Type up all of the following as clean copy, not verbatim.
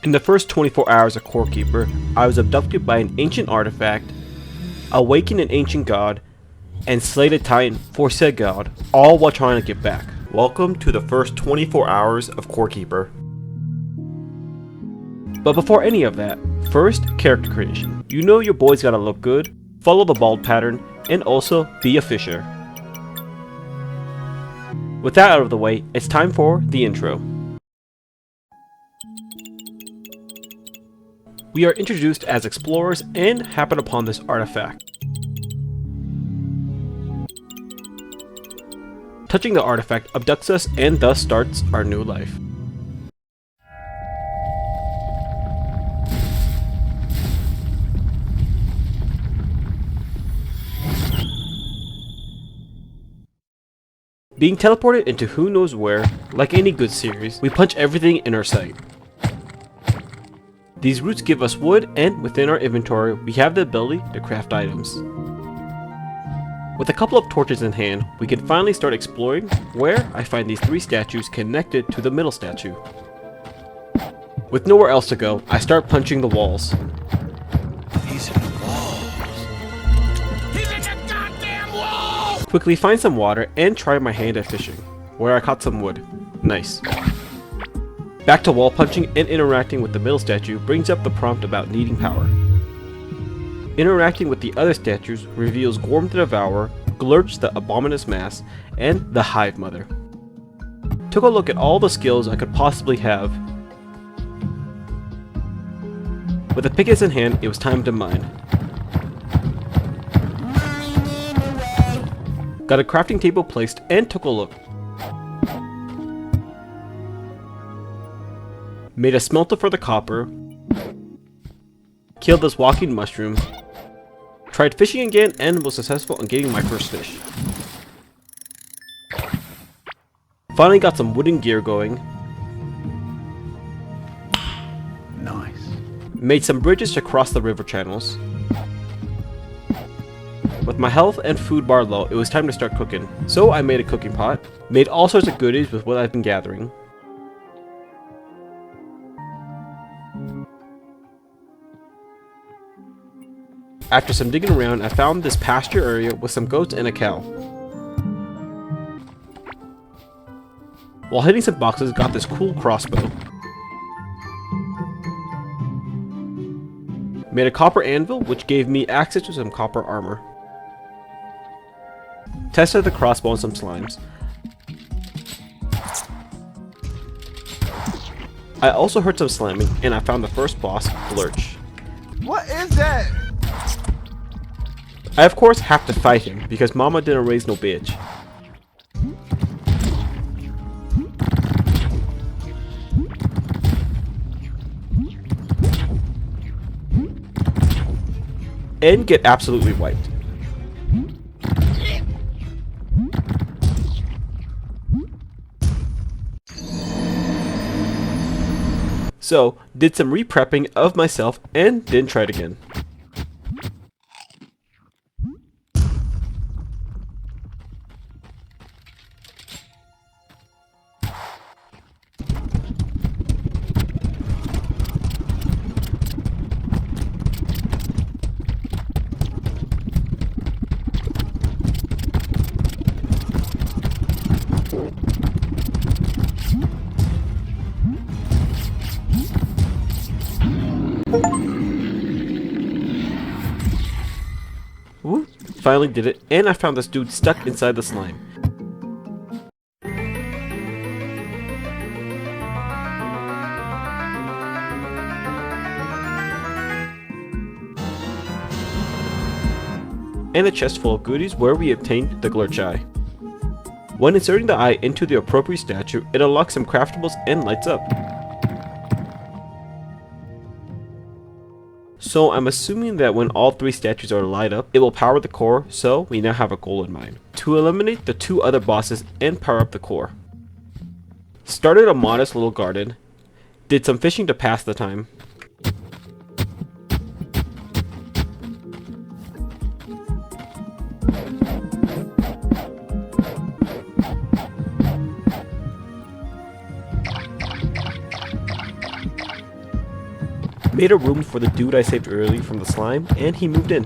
In the first 24 hours of Core Keeper, I was abducted by an ancient artifact, awakened an ancient god, and slayed a titan for said god, all while trying to get back. Welcome to the first 24 hours of Core Keeper. But before any of that, first, character creation. You know your boy's gotta look good, follow the bald pattern, and also be a fisher. With that out of the way, it's time for the intro. We are introduced as explorers and happen upon this artifact. Touching the artifact abducts us and thus starts our new life. Being teleported into who knows where, like any good series, we punch everything in our sight. These roots give us wood, and within our inventory, we have the ability to craft items. With a couple of torches in hand, we can finally start exploring, where I find these three statues connected to the middle statue. With nowhere else to go, I start punching the walls. These are walls. He's a goddamn wall! Quickly find some water and try my hand at fishing, where I caught some wood. Nice. Back to wall punching and interacting with the middle statue brings up the prompt about needing power. Interacting with the other statues reveals Gorm the Devourer, Glurch the Abominous Mass, and the Hive Mother. Took a look at all the skills I could possibly have. With a pickaxe in hand, it was time to mine. Got a crafting table placed and took a look. Made a smelter for the copper, killed this walking mushroom, tried fishing again and was successful in getting my first fish. Finally got some wooden gear going. Nice. Made some bridges to cross the river channels. With my health and food bar low, it was time to start cooking. So I made a cooking pot, made all sorts of goodies with what I've been gathering. After some digging around, I found this pasture area with some goats and a cow. While hitting some boxes, got this cool crossbow. Made a copper anvil, which gave me access to some copper armor. Tested the crossbow on some slimes. I also heard some slamming, and I found the first boss, Glurch. What is that? I of course have to fight him, because mama didn't raise no bitch. And get absolutely wiped. So, did some re-prepping of myself and then tried again. Woo, finally did it, and I found this dude stuck inside the slime. And a chest full of goodies where we obtained the Glurch eye. When inserting the eye into the appropriate statue, it unlocks some craftables and lights up. So I'm assuming that when all three statues are light up, it will power the core, so we now have a goal in mind. To eliminate the two other bosses and power up the core. Started a modest little garden, did some fishing to pass the time. Made a room for the dude I saved early from the slime, and he moved in.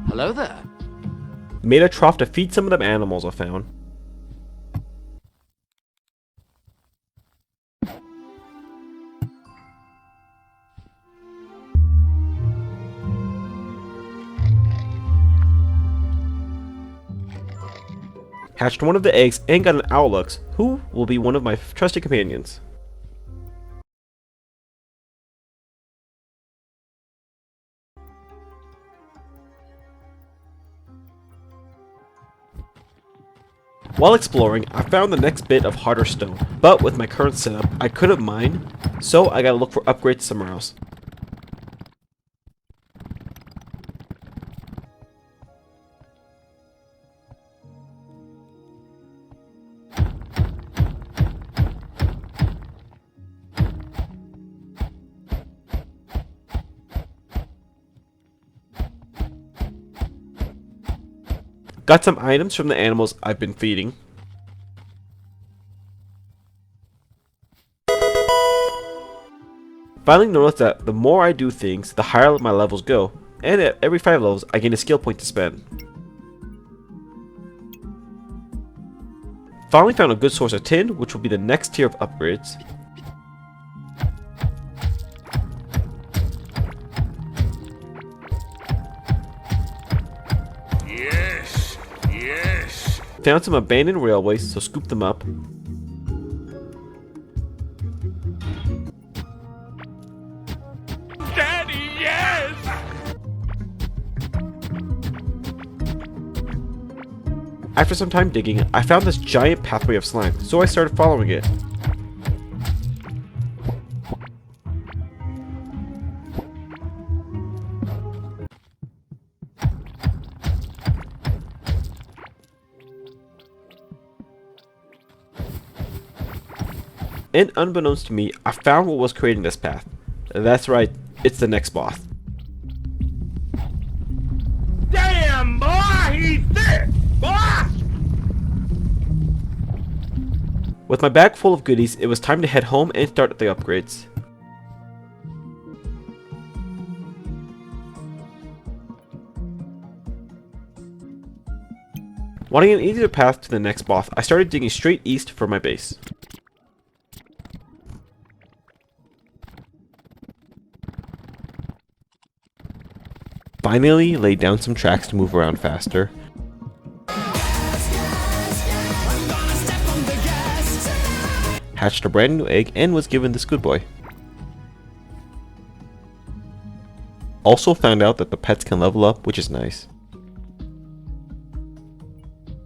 Hello there. Made a trough to feed some of them animals I found. Hatched one of the eggs and got an Owlux, who will be one of my trusted companions. While exploring, I found the next bit of harder stone, but with my current setup, I couldn't mine, so I gotta look for upgrades somewhere else. Got some items from the animals I've been feeding. Finally noticed that the more I do things, the higher my levels go, and at every 5 levels I gain a skill point to spend. Finally found a good source of tin, which will be the next tier of upgrades. Found some abandoned railways, so scooped them up. Daddy, yes! After some time digging, I found this giant pathway of slime, so I started following it. And unbeknownst to me, I found what was creating this path. That's right, it's the next boss. Damn, boy, he's thick, boy! With my bag full of goodies, it was time to head home and start the upgrades. Wanting an easier path to the next boss, I started digging straight east for my base. Finally laid down some tracks to move around faster. Hatched a brand new egg and was given this good boy. Also found out that the pets can level up, which is nice.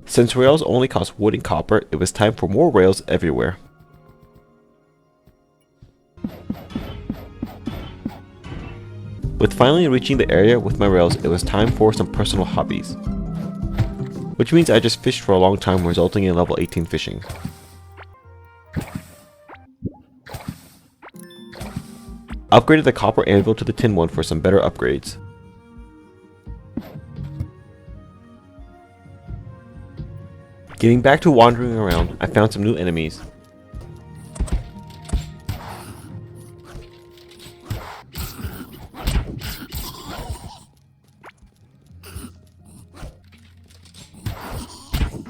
Since rails only cost wood and copper, it was time for more rails everywhere. With finally reaching the area with my rails, it was time for some personal hobbies. Which means I just fished for a long time, resulting in level 18 fishing. Upgraded the copper anvil to the tin one for some better upgrades. Getting back to wandering around, I found some new enemies.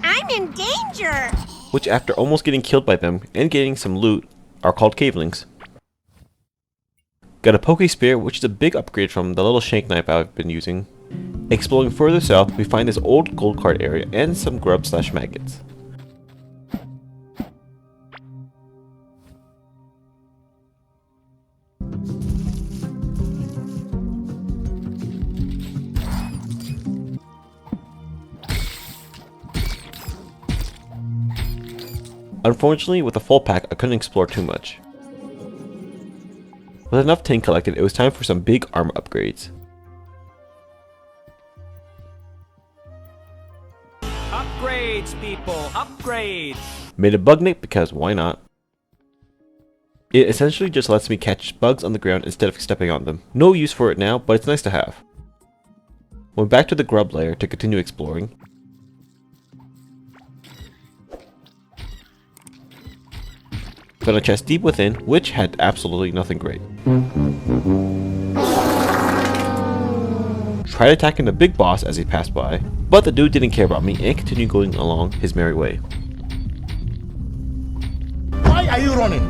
I'm in danger! Which after almost getting killed by them and getting some loot are called cavelings. Got a poke spear, which is a big upgrade from the little shank knife I've been using. Exploring further south, we find this old gold card area and some grub slash maggots. Unfortunately, with a full pack, I couldn't explore too much. With enough tin collected, it was time for some big armor upgrades. Upgrades, people, upgrades! Made a bug net because why not? It essentially just lets me catch bugs on the ground instead of stepping on them. No use for it now, but it's nice to have. Went back to the grub lair to continue exploring. Found a chest deep within, which had absolutely nothing great. Tried attacking the big boss as he passed by, but the dude didn't care about me and continued going along his merry way. Why are you running?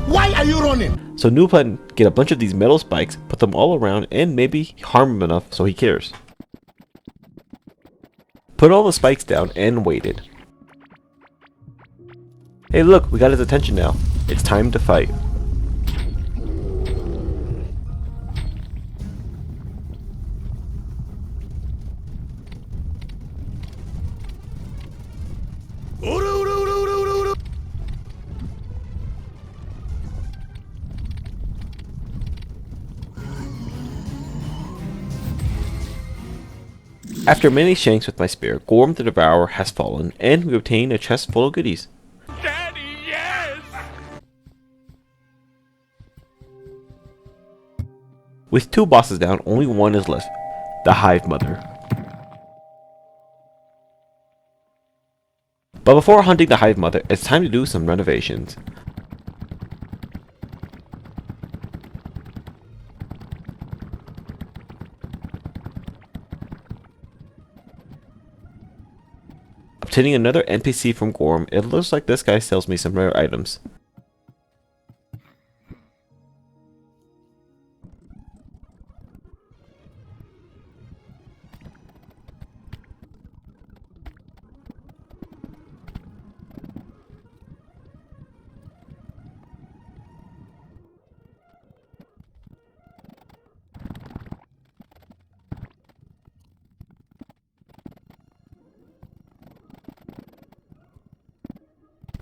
Why are you running? So new plan, get a bunch of these metal spikes, put them all around, and maybe harm him enough so he cares. Put all the spikes down and waited. Hey look, we got his attention now. It's time to fight. After many shanks with my spear, Gorm the Devourer has fallen, and we obtain a chest full of goodies. Daddy, yes! With 2 bosses down, only one is left, the Hive Mother. But before hunting the Hive Mother, it's time to do some renovations. Obtaining another NPC from Gorm, it looks like this guy sells me some rare items.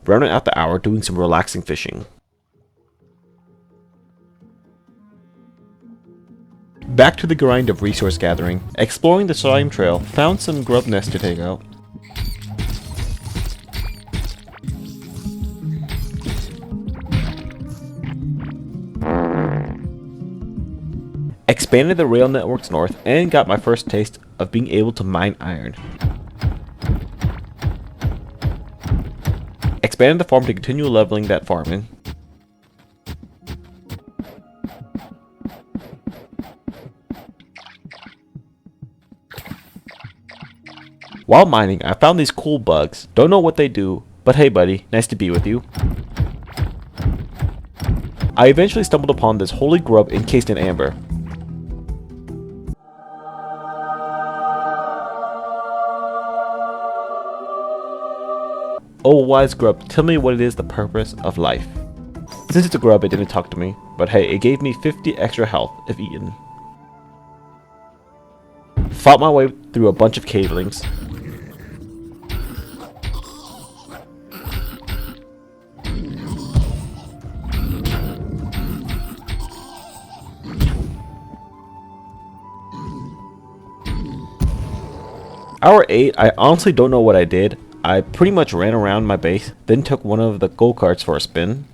Rounding out the hour doing some relaxing fishing. Back to the grind of resource gathering, exploring the slime trail, found some grub nests to take out. Expanded the rail networks north and got my first taste of being able to mine iron. Expanded the farm to continue leveling that farming. While mining, I found these cool bugs. Don't know what they do, but hey buddy, nice to be with you. I eventually stumbled upon this holy grub encased in amber. Oh wise grub, tell me what it is the purpose of life. Since it's a grub, it didn't talk to me, but hey, it gave me 50 extra health if eaten. Fought my way through a bunch of cavelings. Hour 8, I honestly don't know what I did. I pretty much ran around my base, then took one of the go-karts for a spin.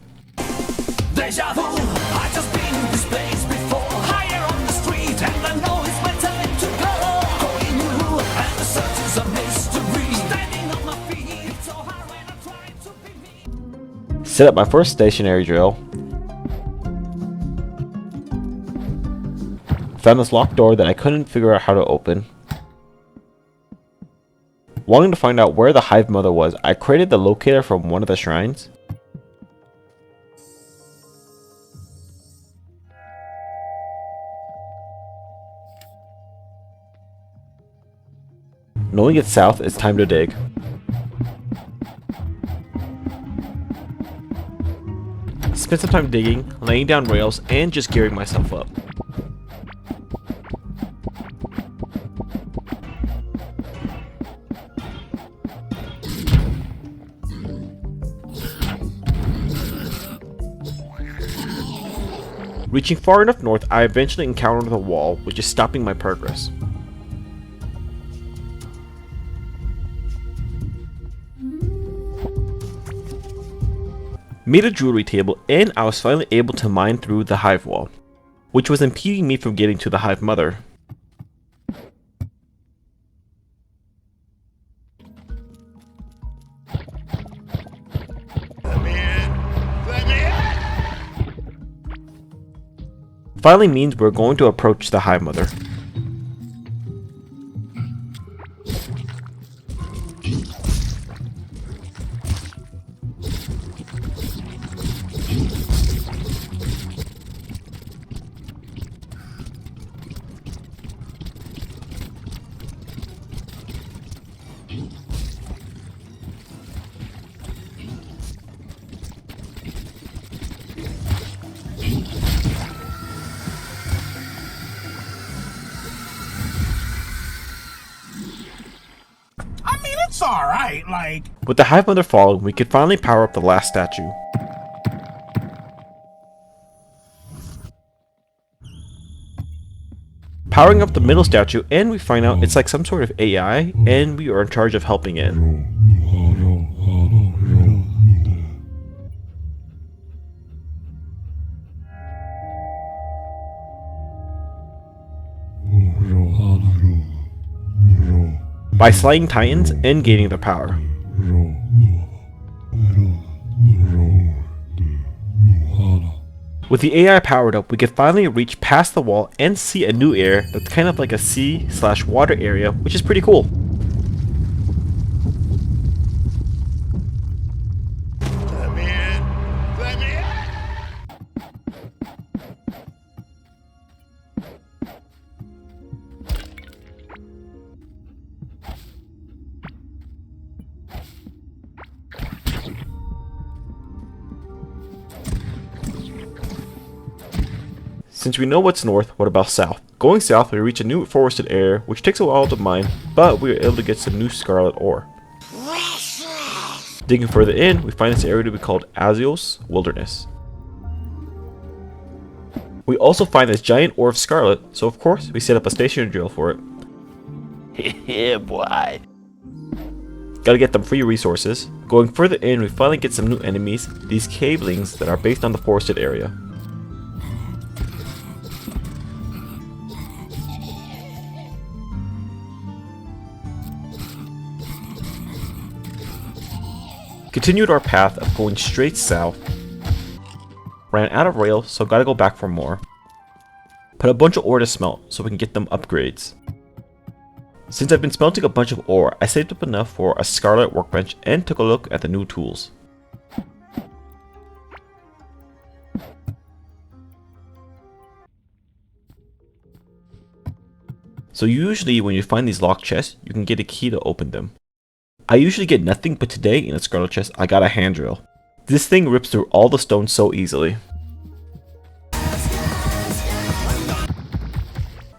Deja vu, I've just been in this place before. Higher on the street, and I know it's my time to go. Going new, and the search is a mystery. Standing on my feet, so hard when I try to be me. Set up my first stationary drill. Found this locked door that I couldn't figure out how to open. Wanting to find out where the Hive Mother was, I created the locator from one of the shrines. Knowing it's south, it's time to dig. Spent some time digging, laying down rails, and just gearing myself up. Reaching far enough north, I eventually encountered the wall, which is stopping my progress. Made a jewelry table, and I was finally able to mine through the hive wall, which was impeding me from getting to the Hive Mother. Let finally means we're going to approach the Hive Mother. I mean, it's alright, like... With the Hive Mother falling, we could finally power up the last statue. Powering up the middle statue, and we find out it's like some sort of AI, and we are in charge of helping it. By slaying titans and gaining their power. With the AI powered up, we could finally reach past the wall and see a new area that's kind of like a sea/water area, which is pretty cool. Let me in! Let me in! Since we know what's north, what about south? Going south, we reach a new forested area, which takes a while to mine, but we are able to get some new scarlet ore. Digging further in, we find this area to be called Azios Wilderness. We also find this giant ore of scarlet, so of course, we set up a stationary drill for it. Yeah, boy. Gotta get them free resources. Going further in, we finally get some new enemies, these cavelings that are based on the forested area. Continued our path of going straight south. Ran out of rails, so gotta go back for more. Put a bunch of ore to smelt, so we can get them upgrades. Since I've been smelting a bunch of ore, I saved up enough for a scarlet workbench and took a look at the new tools. So usually when you find these locked chests, you can get a key to open them. I usually get nothing, but today in a scarlet chest I got a hand drill. This thing rips through all the stones so easily.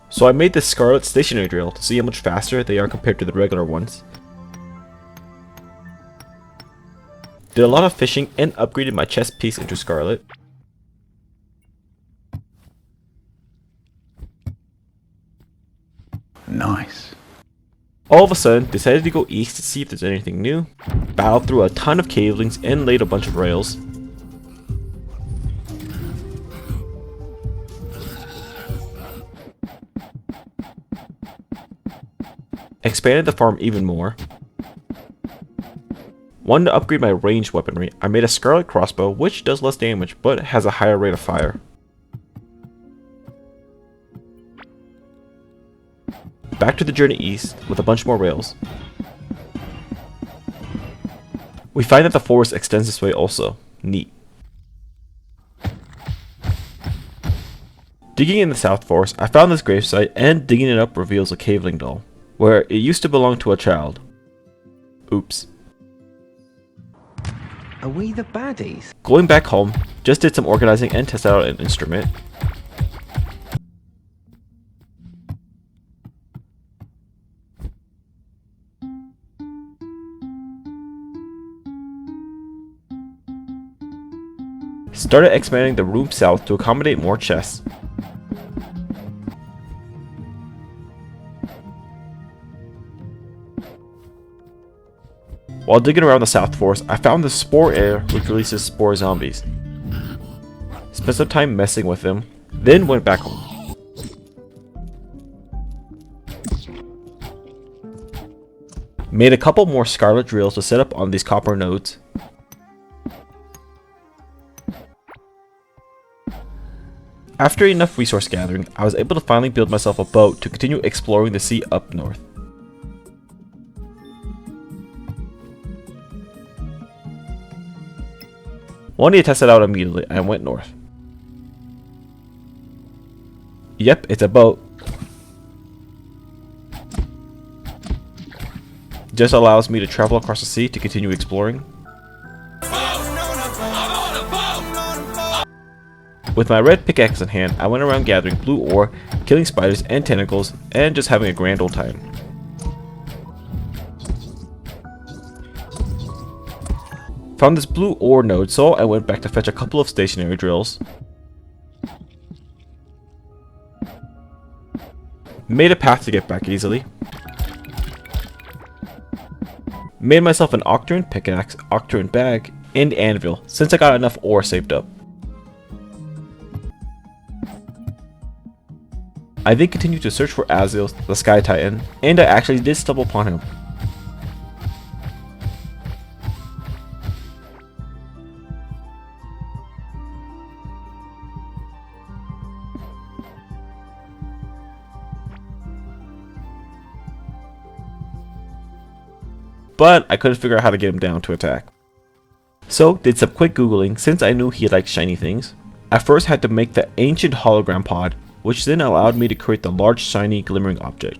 So I made this scarlet stationary drill to see how much faster they are compared to the regular ones. Did a lot of fishing and upgraded my chest piece into scarlet. Nice. All of a sudden, decided to go east to see if there's anything new. Battled through a ton of cavelings and laid a bunch of rails. Expanded the farm even more. Wanted to upgrade my ranged weaponry. I made a scarlet crossbow, which does less damage, but has a higher rate of fire. Back to the journey east with a bunch more rails. We find that the forest extends this way also. Neat. Digging in the south forest, I found this gravesite, and digging it up reveals a caveling doll, where it used to belong to a child. Oops. Are we the baddies? Going back home, just did some organizing and tested out an instrument. Started expanding the room south to accommodate more chests. While digging around the south forest, I found the spore area which releases spore zombies. Spent some time messing with them, then went back home. Made a couple more scarlet drills to set up on these copper nodes. After enough resource gathering, I was able to finally build myself a boat to continue exploring the sea up north. Wanted to test it out immediately, I went north. Yep, it's a boat. Just allows me to travel across the sea to continue exploring. With my red pickaxe in hand, I went around gathering blue ore, killing spiders and tentacles, and just having a grand old time. Found this blue ore node, so I went back to fetch a couple of stationary drills. Made a path to get back easily. Made myself an octarine pickaxe, octarine bag, and anvil, since I got enough ore saved up. I then continued to search for Aziel, the Sky Titan, and I actually did stumble upon him. But I couldn't figure out how to get him down to attack. So did some quick googling since I knew he liked shiny things. I first had to make the ancient hologram pod, which then allowed me to create the large shiny glimmering object.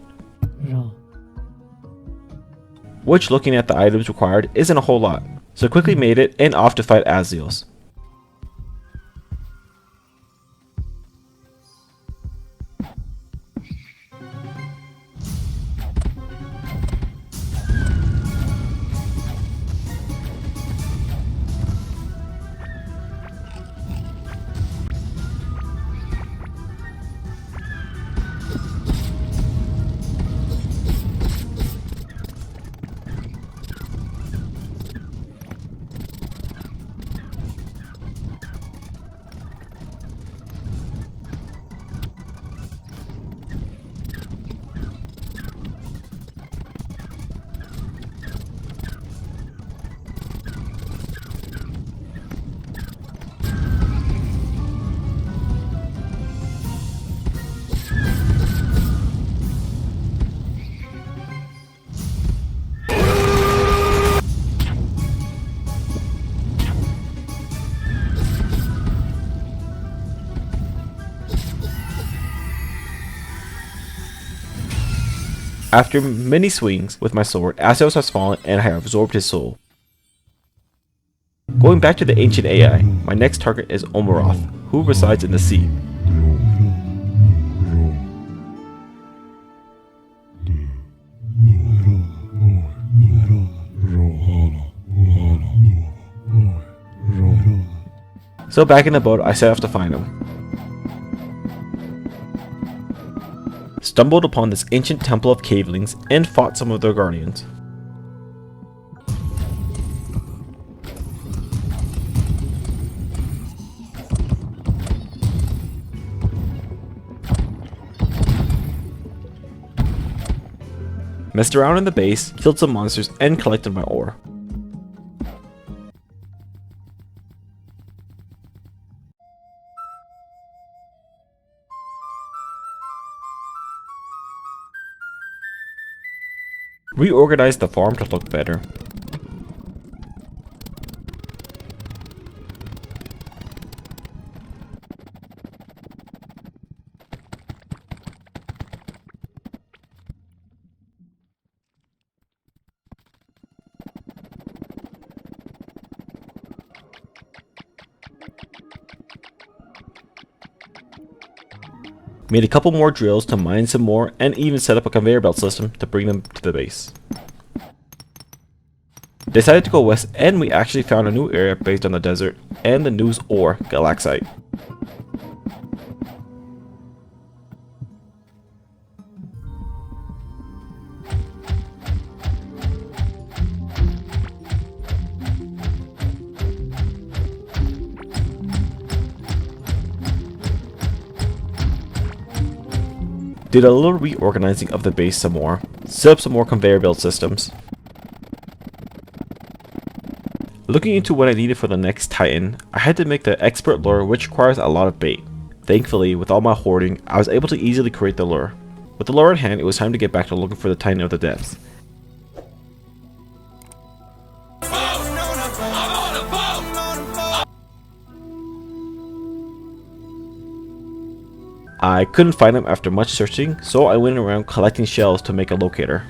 Which, looking at the items required, isn't a whole lot, so quickly made it and off to fight Aziel. After many swings with my sword, Aziel has fallen and I have absorbed his soul. Going back to the ancient AI, my next target is Omaroth, who resides in the sea. So back in the boat, I set off to find him. Stumbled upon this ancient temple of cavelings and fought some of their guardians. Messed around in the base, killed some monsters, and collected my ore. Reorganized the farm to look better. Made a couple more drills to mine some more, and even set up a conveyor belt system to bring them to the base. Decided to go west, and we actually found a new area based on the desert and the news ore, Galaxite. Did a little reorganizing of the base some more, set up some more conveyor belt systems. Looking into what I needed for the next Titan, I had to make the expert lure, which requires a lot of bait. Thankfully, with all my hoarding, I was able to easily create the lure. With the lure in hand, it was time to get back to looking for the Titan of the depths. I couldn't find him after much searching, so I went around collecting shells to make a locator.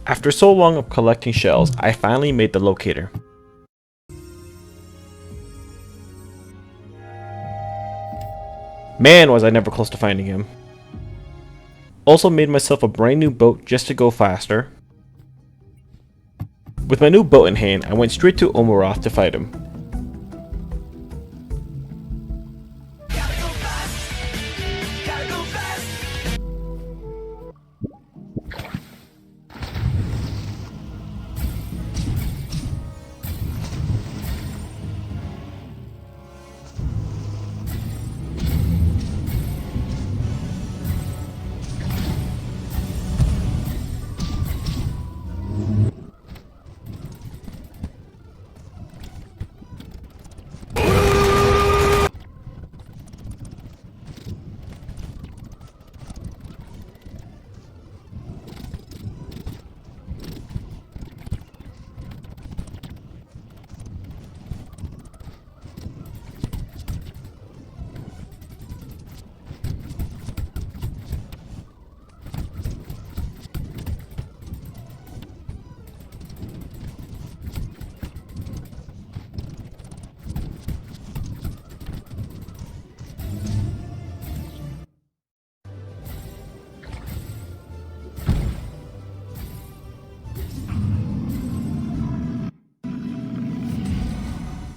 After so long of collecting shells, I finally made the locator. Man, was I never close to finding him. Also made myself a brand new boat just to go faster. With my new boat in hand, I went straight to Omaroth to fight him.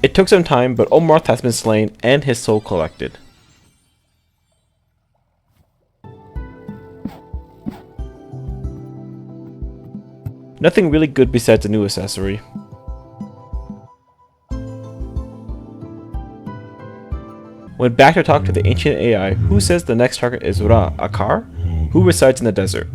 It took some time, but Omaroth has been slain and his soul collected. Nothing really good besides a new accessory. Went back to talk to the ancient AI, who says the next target is Ra, a car, who resides in the desert.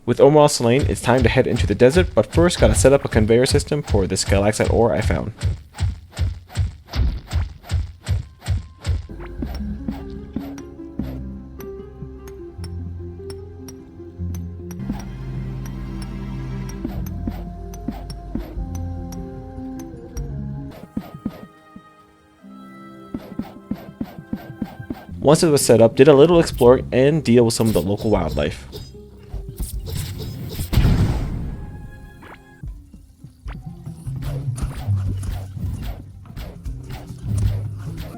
With Omaroth slain, it's time to head into the desert, but first gotta set up a conveyor system for this galaxite ore I found. Once it was set up, did a little exploring and deal with some of the local wildlife.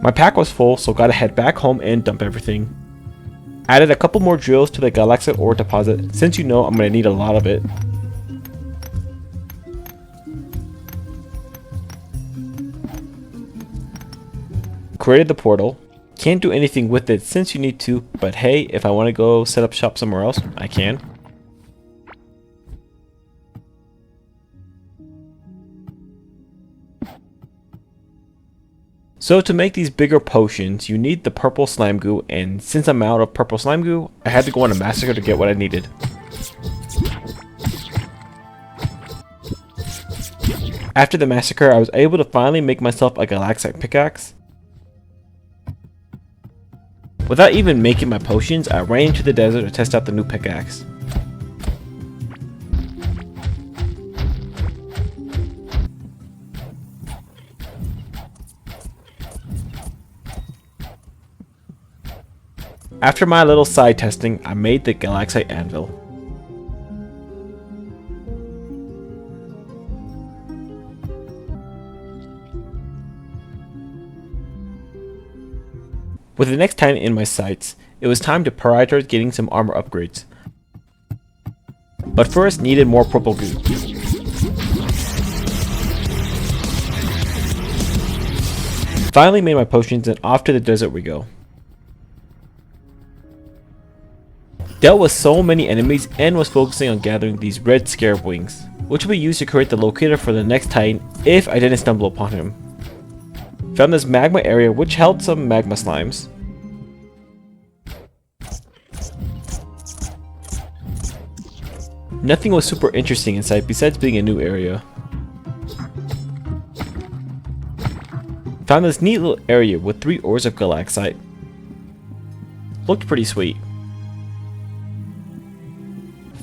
My pack was full, so gotta head back home and dump everything. Added a couple more drills to the galaxite ore deposit, since you know I'm gonna need a lot of it. Created the portal. Can't do anything with it since you need to, but hey, if I want to go set up shop somewhere else, I can. So to make these bigger potions, you need the purple slime goo, and since I'm out of purple slime goo, I had to go on a massacre to get what I needed. After the massacre, I was able to finally make myself a galaxite pickaxe. Without even making my potions, I ran into the desert to test out the new pickaxe. After my little side testing, I made the galaxite anvil. With the next Titan in my sights, it was time to prioritize getting some armor upgrades. But first, needed more purple goo. Finally made my potions and off to the desert we go. Dealt with so many enemies and was focusing on gathering these red scarab wings, which will be used to create the locator for the next Titan if I didn't stumble upon him. Found this magma area which held some magma slimes. Nothing was super interesting inside besides being a new area. Found this neat little area with 3 ores of galaxite. Looked pretty sweet.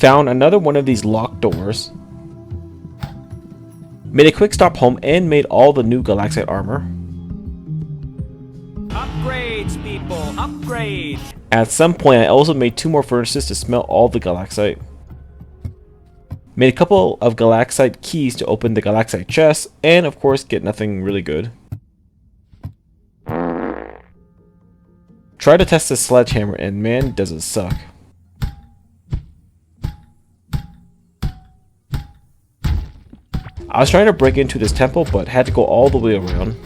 Found another one of these locked doors. Made a quick stop home and made all the new galaxite armor. Upgrades, people, upgrades! At some point I also made 2 more furnaces to smelt all the galaxite. Made a couple of galaxite keys to open the galaxite chest, and of course get nothing really good. Tried to test this sledgehammer and man does it suck. I was trying to break into this temple but had to go all the way around.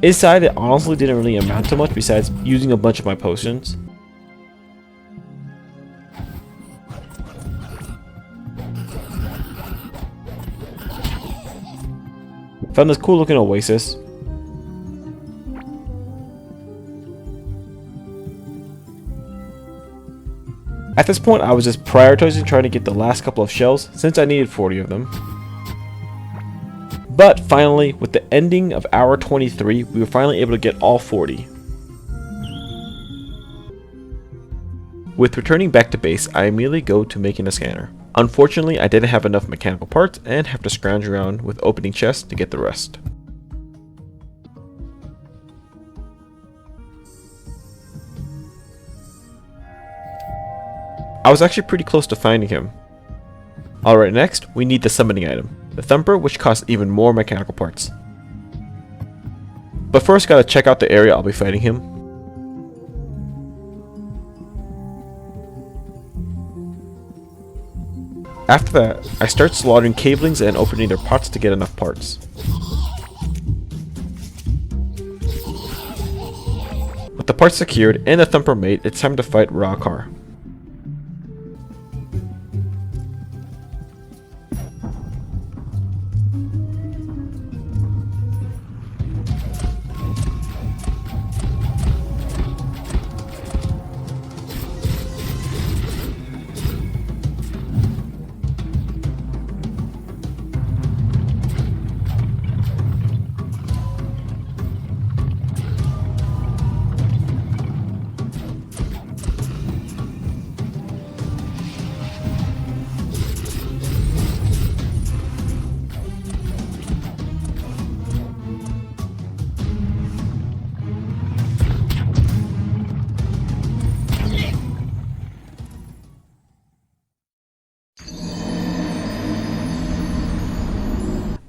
Inside it honestly didn't really amount to much besides using a bunch of my potions. Found this cool looking oasis. At this point I was just prioritizing trying to get the last couple of shells since I needed 40 of them. But finally, with the ending of hour 23, we were finally able to get all 40. With returning back to base, I immediately go to making a scanner. Unfortunately, I didn't have enough mechanical parts and have to scrounge around with opening chests to get the rest. I was actually pretty close to finding him. Alright, next, we need the summoning item. The Thumper, which costs even more mechanical parts. But first gotta check out the area I'll be fighting him. After that, I start slaughtering cavelings and opening their pots to get enough parts. With the parts secured and the Thumper made, it's time to fight Rakar.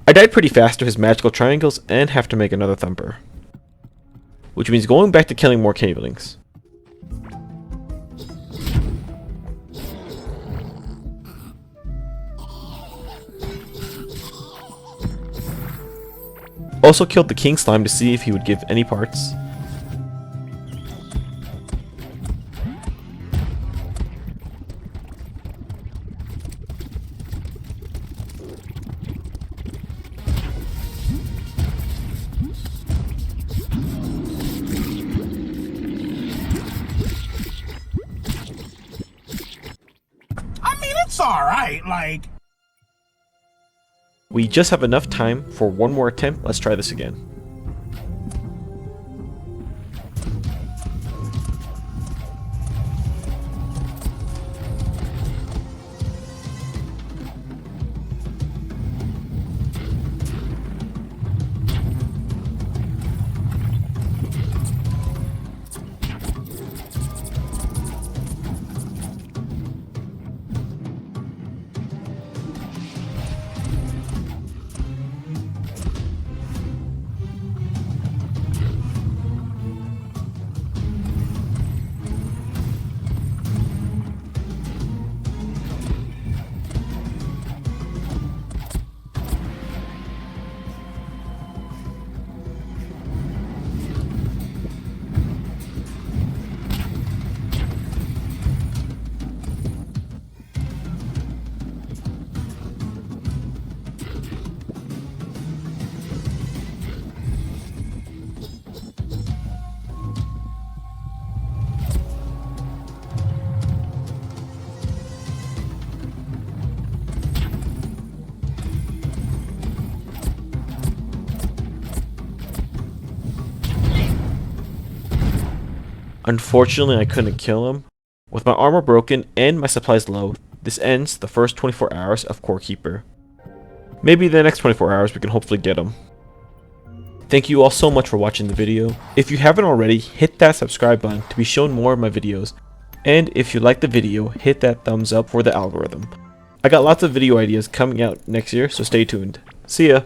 I died pretty fast to his magical triangles and have to make another Thumper. Which means going back to killing more cavelings. Also killed the king slime to see if he would give any parts. It's alright, like... We just have enough time for one more attempt. Let's try this again. Unfortunately, I couldn't kill him. With my armor broken and my supplies low, this ends the first 24 hours of Core Keeper. Maybe the next 24 hours we can hopefully get him. Thank you all so much for watching the video. If you haven't already, hit that subscribe button to be shown more of my videos. And if you liked the video, hit that thumbs up for the algorithm. I got lots of video ideas coming out next year, so stay tuned. See ya!